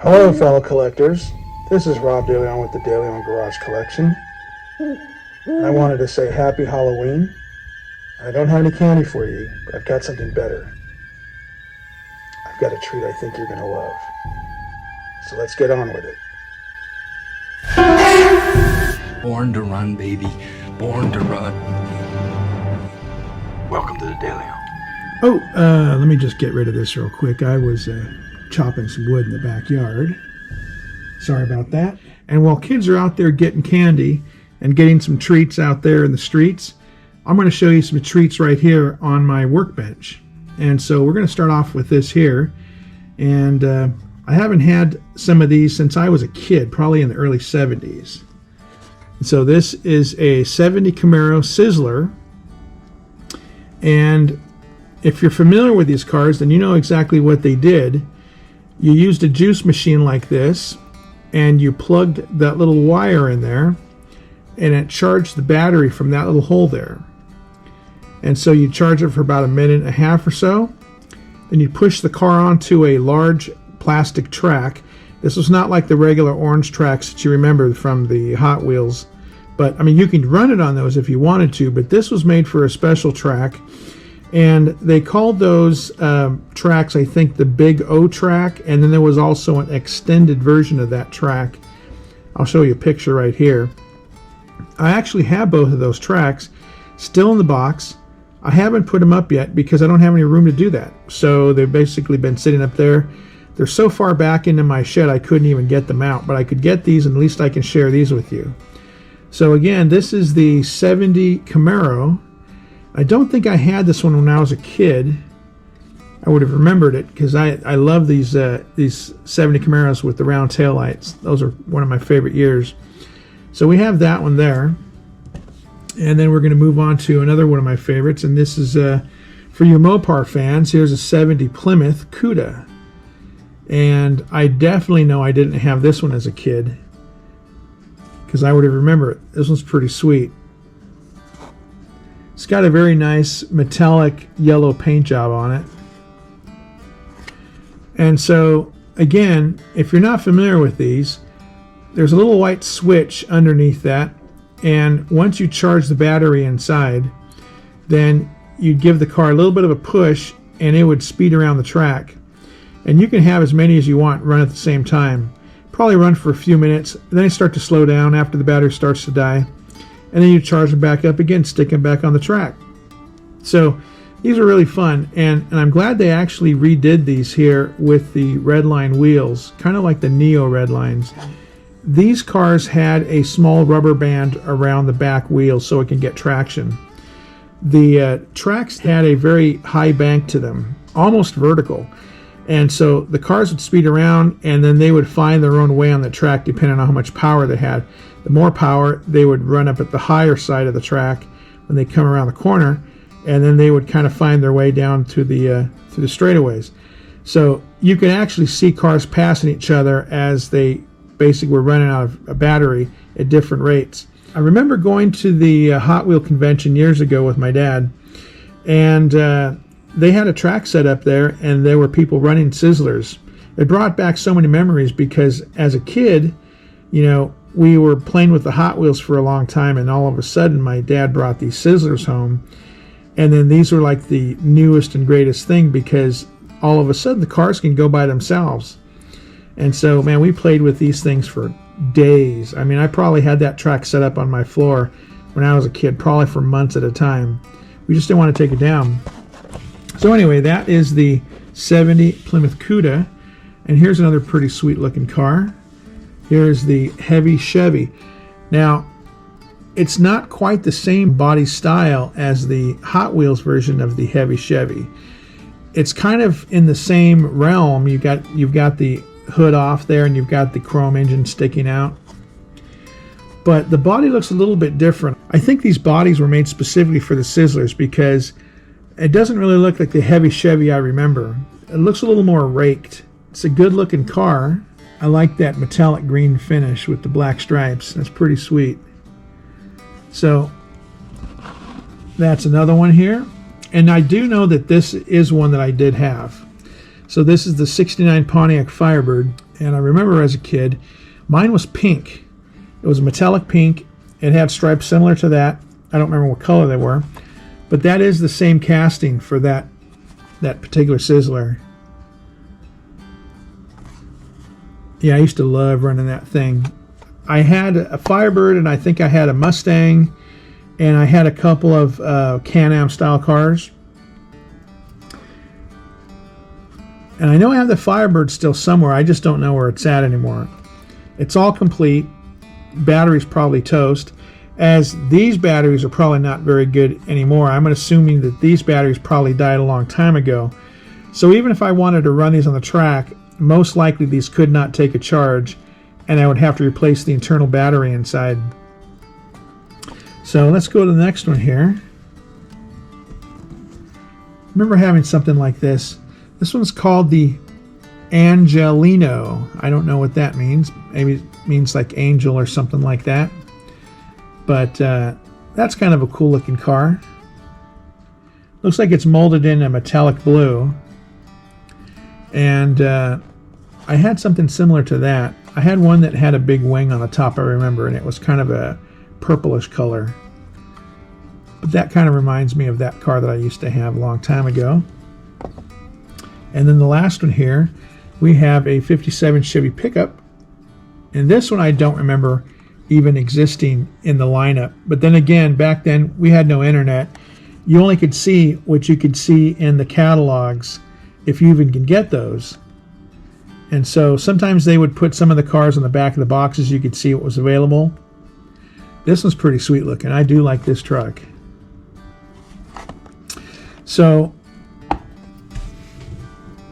Hello, fellow collectors. This is Rob DeLeon with the DeLeon Garage Collection. I wanted to say happy Halloween. I don't have any candy for you, but I've got something better. I've got a treat I think you're going to love. So let's get on with it. Born to run, baby. Born to run. Welcome to the DeLeon. Oh, let me just get rid of this real quick. I was chopping some wood in the backyard. Sorry about that. And while kids are out there getting candy and getting some treats out there in the streets, I'm going to show you some treats right here on my workbench. And so we're going to start off with this here. And I haven't had some of these since I was a kid, probably in the early 70s. And so this is a 70 Camaro Sizzler. And if you're familiar with these cars, then you know exactly what they did. You used a juice machine like this, and you plugged that little wire in there, and it charged the battery from that little hole there. And so you charge it for about a minute and a half or so. Then you push the car onto a large plastic track. This was not like the regular orange tracks that you remember from the Hot Wheels. But, I mean, you can run it on those if you wanted to, but this was made for a special track. And they called those tracks, I think, the Big O track. And then there was also an extended version of that track. I'll show you a picture right here. I actually have both of those tracks still in the box. I haven't put them up yet because I don't have any room to do that. So they've basically been sitting up there. They're so far back into my shed I couldn't even get them out. But I could get these, and at least I can share these with you. So again, this is the 70 Camaro. I don't think I had this one when I was a kid. I would have remembered it because I love these 70 Camaros with the round taillights. Those are one of my favorite years. So we have that one there. And then we're going to move on to another one of my favorites. And this is for you Mopar fans. Here's a 70 Plymouth Cuda. And I definitely know I didn't have this one as a kid, because I would have remembered it. This one's pretty sweet. It's got a very nice metallic yellow paint job on it. And so, again, if you're not familiar with these, there's a little white switch underneath that. And once you charge the battery inside, then you'd give the car a little bit of a push, and it would speed around the track. And you can have as many as you want run at the same time. Probably run for a few minutes, then you start to slow down after the battery starts to die, and then you charge them back up again, stick them back on the track. So these are really fun, and I'm glad they actually redid these here with the Redline wheels, kind of like the Neo Redlines. These cars had a small rubber band around the back wheel so it can get traction. The tracks had a very high bank to them, almost vertical. And so the cars would speed around, and then they would find their own way on the track depending on how much power they had. The more power, they would run up at the higher side of the track when they come around the corner, and then they would kind of find their way down to the straightaways. So you could actually see cars passing each other as they basically were running out of a battery at different rates. I remember going to the Hot Wheel convention years ago with my dad, and they had a track set up there, and there were people running Sizzlers. It brought back so many memories because as a kid, you know, we were playing with the Hot Wheels for a long time, and all of a sudden my dad brought these Sizzlers home, and then these were like the newest and greatest thing because all of a sudden the cars can go by themselves. And so, man, we played with these things for days. I mean, I probably had that track set up on my floor when I was a kid, probably for months at a time. We just didn't want to take it down. So anyway, that is the 70 Plymouth Cuda. And here's another pretty sweet looking car. Here's the heavy Chevy. Now, it's not quite the same body style as the Hot Wheels version of the heavy Chevy. It's kind of in the same realm. You've got the hood off there, and you've got the chrome engine sticking out. But the body looks a little bit different. I think these bodies were made specifically for the Sizzlers because it doesn't really look like the heavy Chevy I remember. It looks a little more raked. It's a good looking car. I like that metallic green finish with the black stripes. That's pretty sweet. So that's another one here. And I do know that this is one that I did have. So this is the 69 Pontiac Firebird. And I remember as a kid, mine was pink. It was a metallic pink. It had stripes similar to that. I don't remember what color they were. But that is the same casting for that particular Sizzler. Yeah, I used to love running that thing. I had a Firebird, and I think I had a Mustang, and I had a couple of Can-Am style cars. And I know I have the Firebird still somewhere. I just don't know where it's at anymore. It's all complete. Battery's probably toast. As these batteries are probably not very good anymore, I'm assuming that these batteries probably died a long time ago. So even if I wanted to run these on the track, most likely these could not take a charge, and I would have to replace the internal battery inside. So let's go to the next one here. Remember having something like this. This one's called the Angelino. I don't know what that means. Maybe it means like angel or something like that. But that's kind of a cool looking car. Looks like it's molded in a metallic blue. And I had something similar to that. I had one that had a big wing on the top, I remember, and it was kind of a purplish color. But that kind of reminds me of that car that I used to have a long time ago. And then the last one here, we have a 57 Chevy pickup. And this one I don't remember even existing in the lineup. But then again, back then we had no internet. You only could see what you could see in the catalogs, if you even can get those. And so sometimes they would put some of the cars on the back of the boxes. You could see what was available. This one's pretty sweet looking. I do like this truck. So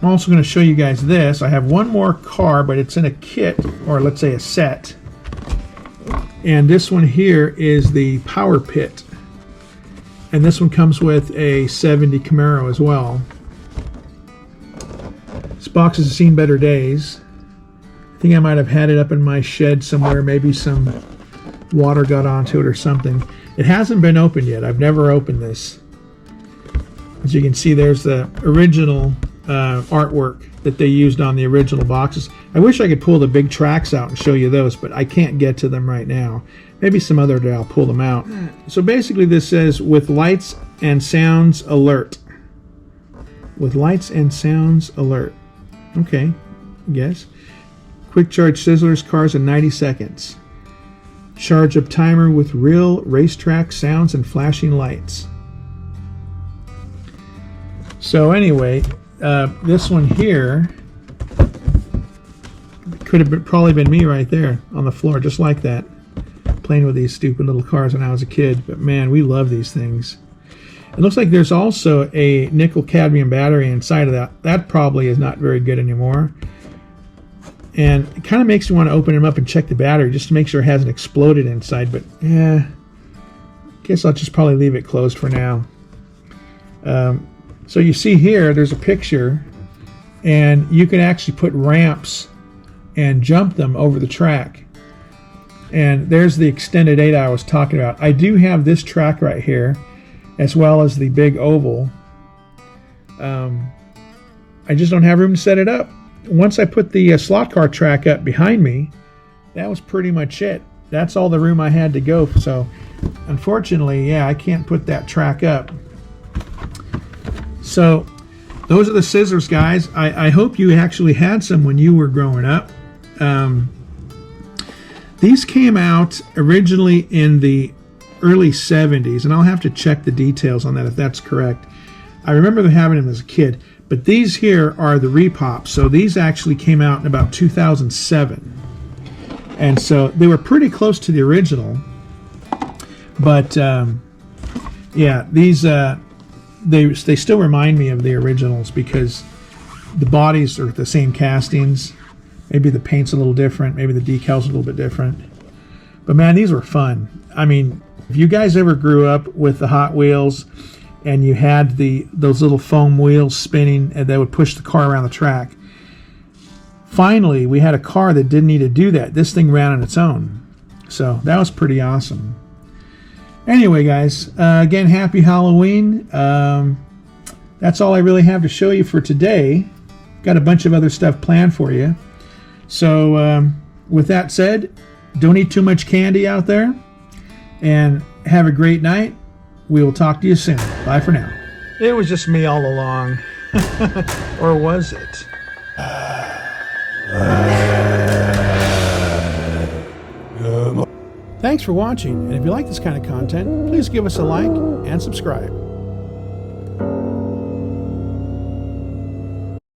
I'm also going to show you guys this. I have one more car, but it's in a kit, or let's say a set. And this one here is the Power Pit. And this one comes with a 70 Camaro as well. This box has seen better days. I think I might have had it up in my shed somewhere. Maybe some water got onto it or something. It hasn't been opened yet. I've never opened this. As you can see, there's the original artwork that they used on the original boxes. I wish I could pull the big tracks out and show you those, but I can't get to them right now. Maybe some other day I'll pull them out. So basically this says, with lights and sounds alert. With lights and sounds alert. Okay, I guess. Quick charge Sizzlers cars in 90 seconds. Charge up timer with real racetrack sounds and flashing lights. So anyway, this one here could have probably been me right there on the floor, just like that, playing with these stupid little cars when I was a kid. But man, we love these things. It looks like there's also a nickel cadmium battery inside of that. That probably is not very good anymore. And it kind of makes me want to open them up and check the battery just to make sure it hasn't exploded inside. But yeah, I guess I'll just probably leave it closed for now. So you see here, there's a picture, and you can actually put ramps and jump them over the track. And there's the extended 8 I was talking about. I do have this track right here, as well as the big oval. I just don't have room to set it up. Once I put the slot car track up behind me, that was pretty much it. That's all the room I had to go. So unfortunately, yeah, I can't put that track up. So those are the Sizzlers, guys. I hope you actually had some when you were growing up. These came out originally in the early 70s, and I'll have to check the details on that if that's correct. I remember having them as a kid, but these here are the repops. So these actually came out in about 2007. And so they were pretty close to the original. But yeah, these they still remind me of the originals because the bodies are the same castings. Maybe the paint's a little different. Maybe the decal's a little bit different. But man, these were fun. I mean, if you guys ever grew up with the Hot Wheels and you had those little foam wheels spinning and they would push the car around the track, finally we had a car that didn't need to do that. This thing ran on its own. So that was pretty awesome. Anyway, guys, again, happy Halloween. that's all I really have to show you for today. Got a bunch of other stuff planned for you. So with that said, don't eat too much candy out there, and have a great night. We will talk to you soon. Bye for now. It was just me all along. Or was it? Thanks for watching, and if you like this kind of content, please give us a like and subscribe.